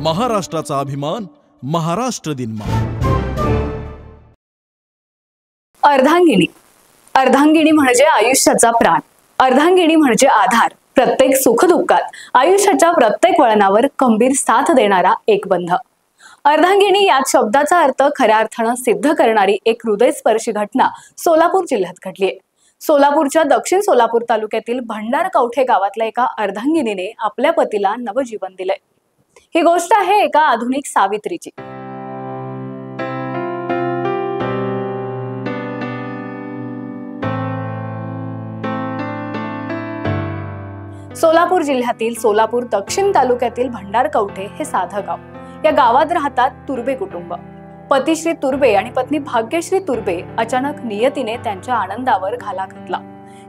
महाराष्ट्राचा अभिमान, महाराष्ट्र दिन. अर्धांगिनी. अर्धांगिनी म्हणजे आयुष्याचा प्राण. अर्धांगिनी म्हणजे आधार. प्रत्येक सुखदुःखात आयुष्याच्या प्रत्येक वळणावर खंबीर साथ देणारा एक बंध. अर्धांगिनी या शब्दाचा अर्थ खऱ्या अर्थानं सिद्ध करणारी एक हृदयस्पर्शी घटना सोलापूर जिल्ह्यात घडली आहे. सोलापूरच्या दक्षिण सोलापूर तालुक्यातील भंडारकवठे गावातल्या एका अर्धांगिनीने आपल्या पतीला नवजीवन दिलंय. ही गोष्ट आहे एका आधुनिक सावित्रीची. सोलापूर जिल्ह्यातील सोलापूर दक्षिण तालुक्यातील भंडारकवठे हे साधं गाव. या गावात राहतात तुर्बे कुटुंब. पती श्री तुर्बे आणि पत्नी भाग्यश्री तुर्बे अचानक नियतीने त्यांच्या आनंदावर घाला घातला.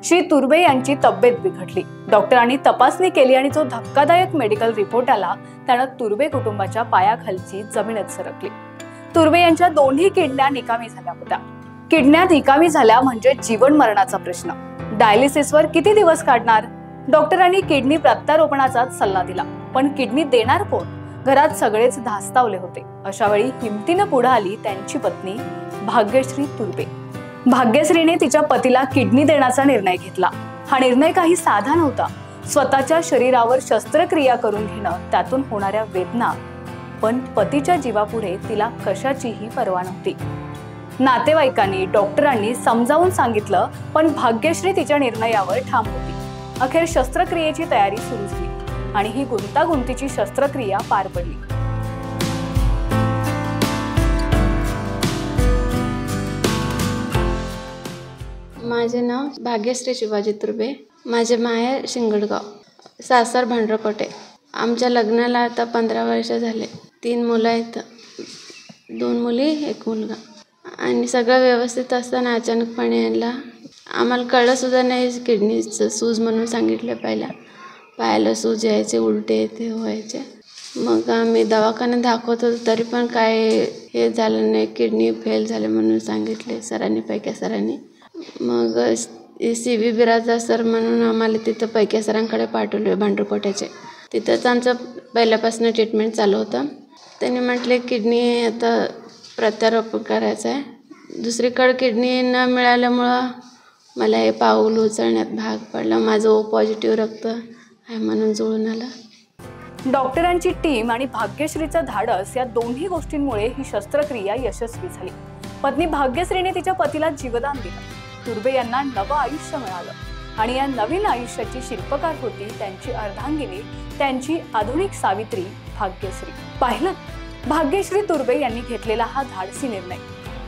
श्री तुर्बे यांची तब्येत बिघडली. डॉक्टरांनी तपासणी केली आणि जो धक्कादायक मेडिकल रिपोर्ट आला त्यानं तुर्बे कुटुंबाच्या पायाखालची जमीनच सरकली. तुर्बे यांच्या दोन्ही किडन्या निकामी झाल्या होत्या. किडन्या निकामी झाल्या म्हणजे जीवन मरणाचा प्रश्न. डायलिसिसवर किती दिवस काढणार? डॉक्टरांनी किडनी प्रत्यारोपणाचा सल्ला दिला, पण किडनी देणार कोण? घरात सगळेच धास्तावले होते. अशा वेळी हिमतीनं पुढे आली त्यांची पत्नी भाग्यश्री तुर्बे. भाग्यश्रीने तिच्या पतीला किडनी देण्याचा निर्णय घेतला. हा निर्णय काही साधा नव्हता. स्वतःच्या शरीरावर शस्त्रक्रिया करून घेणं, त्यातून होणाऱ्या वेदना, पण पतीच्या जीवापुढे तिला कशाचीही पर्वा नव्हती. नातेवाईकांनी, डॉक्टरांनी समजावून सांगितलं, पण भाग्यश्री तिच्या निर्णयावर ठाम होती. अखेर शस्त्रक्रियेची तयारी सुरू झाली आणि ही गुंतागुंतीची शस्त्रक्रिया पार पडली. माझे नाव भाग्यश्री शिवाजी तुर्बे. माझे माहेर शिंगडगाव, सासर भंडारकवठे. आमच्या लग्नाला आता 15 वर्ष झाले. 3 मुलं आहेत, 2 मुली 1 मुलगा. आणि सगळं व्यवस्थित असताना अचानकपणे यांना आम्हाला कळलं सुद्धा नाही. किडनीचं सूज म्हणून सांगितलं. पहिला पायाला सूज यायचे, उलटे ते व्हायचे. मग आम्ही दवाखान्यात दाखवत होतो तरी पण काय हे झालं नाही. किडनी फेल झाले म्हणून सांगितले सरांनी, पैक्या सरांनी. मग CV बिराजदार सर म्हणून आम्हाला तिथं पैक्या सरांकडे पाठवले भंडारकवठ्याचे. तिथंच आमचं पहिल्यापासून ट्रीटमेंट चालू होतं. त्यांनी म्हटले किडनी आता प्रत्यारोपण करायचं आहे. दुसरीकडे किडनी न मिळाल्यामुळं मला हे पाऊल उचलण्यात भाग पडला. माझं O पॉझिटिव्ह रक्त आहे म्हणून जुळून आलं. डॉक्टरांची टीम आणि भाग्यश्रीचं धाडस या दोन्ही गोष्टींमुळे ही शस्त्रक्रिया यशस्वी झाली. पत्नी भाग्यश्रीने तिच्या पतीला जीवदान दिलं. तुर्बे यांना नवं आयुष्य मिळालं आणि या नवीन आयुष्याची शिल्पकार होती त्यांची अर्धांगिनी, त्यांची आधुनिक सावित्री भाग्यश्री. पाहिलं, भाग्यश्री तुर्बे यांनी घेतलेला हा धाडसी निर्णय.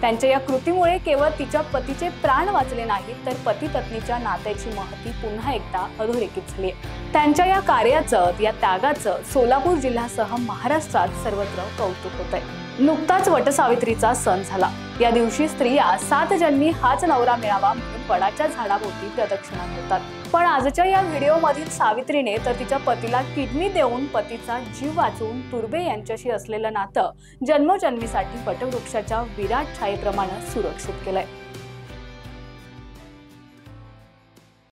त्यांच्या या कृतीमुळे केवळ तिच्या पतीचे प्राण वाचले नाहीत, तर पती पत्नीच्या नात्याची महती पुन्हा एकदा अधोरेखित झाली. त्यांच्या या कार्याचं, या त्यागाचं सोलापूर जिल्ह्यासह महाराष्ट्रात सर्वत्र कौतुक होतंय. नुकताच वटसावित्रीचा सण झाला. या दिवशी स्त्रिया 7 जन्मी हाच नवरा मिळावा म्हणून वडाच्या झाडाभोवती प्रदक्षिणा करतात. पण आजच्या या व्हिडिओमधील सावित्रीने तर तिच्या पतीला किडनी देऊन पतीचा जीव वाचवून तुर्बे यांच्याशी असलेलं नातं जन्मोजन्मीसाठी वटवृक्षाच्या विराट छायेप्रमाणे सुरक्षित केलंय.